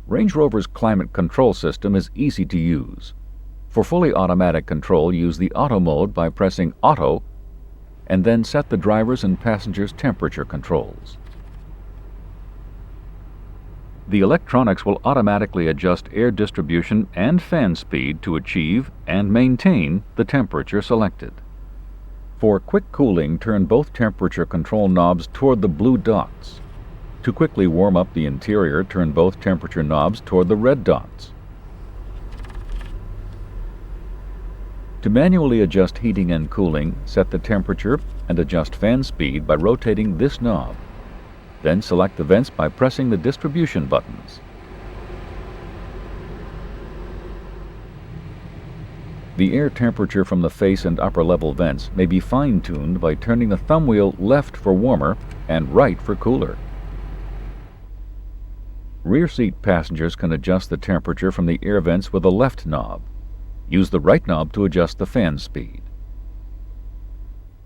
Range Rover's climate control system is easy to use. For fully automatic control, use the Auto mode by pressing Auto and then set the driver's and passenger's temperature controls. The electronics will automatically adjust air distribution and fan speed to achieve and maintain the temperature selected. For quick cooling, turn both temperature control knobs toward the blue dots. To quickly warm up the interior, turn both temperature knobs toward the red dots. To manually adjust heating and cooling, set the temperature and adjust fan speed by rotating this knob. Then select the vents by pressing the distribution buttons. The air temperature from the face and upper level vents may be fine-tuned by turning the thumb wheel left for warmer and right for cooler. Rear seat passengers can adjust the temperature from the air vents with the left knob. Use the right knob to adjust the fan speed.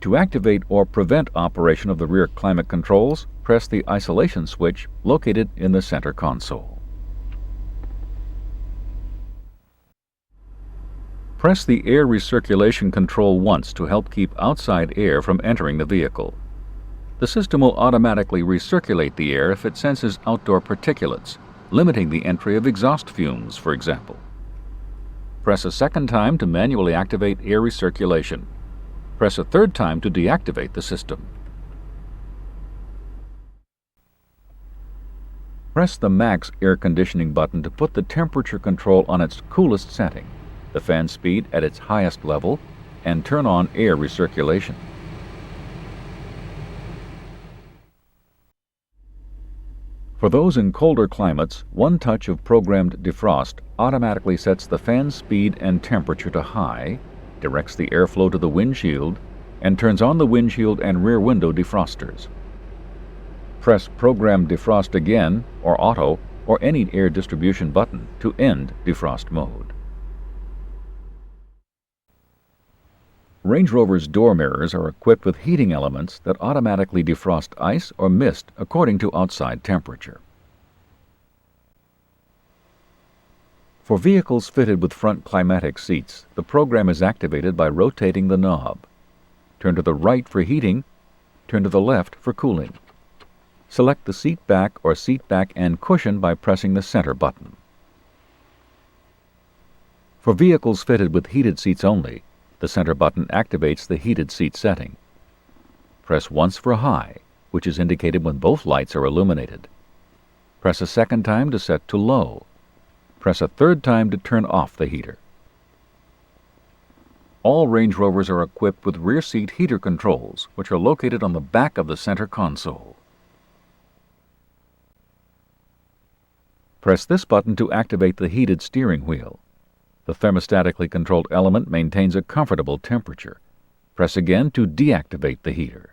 To activate or prevent operation of the rear climate controls, press the isolation switch located in the center console. Press the air recirculation control once to help keep outside air from entering the vehicle. The system will automatically recirculate the air if it senses outdoor particulates, limiting the entry of exhaust fumes, for example. Press a second time to manually activate air recirculation. Press a third time to deactivate the system. Press the Max air conditioning button to put the temperature control on its coolest setting, the fan speed at its highest level, and turn on air recirculation. For those in colder climates, one touch of programmed defrost automatically sets the fan speed and temperature to high, directs the airflow to the windshield, and turns on the windshield and rear window defrosters. Press Program Defrost again, or Auto, or any air distribution button to end defrost mode. Range Rover's door mirrors are equipped with heating elements that automatically defrost ice or mist according to outside temperature. For vehicles fitted with front climatic seats, the program is activated by rotating the knob. Turn to the right for heating, turn to the left for cooling. Select the seat back or seat back and cushion by pressing the center button. For vehicles fitted with heated seats only, the center button activates the heated seat setting. Press once for high, which is indicated when both lights are illuminated. Press a second time to set to low. Press a third time to turn off the heater. All Range Rovers are equipped with rear seat heater controls, which are located on the back of the center console. Press this button to activate the heated steering wheel. The thermostatically controlled element maintains a comfortable temperature. Press again to deactivate the heater.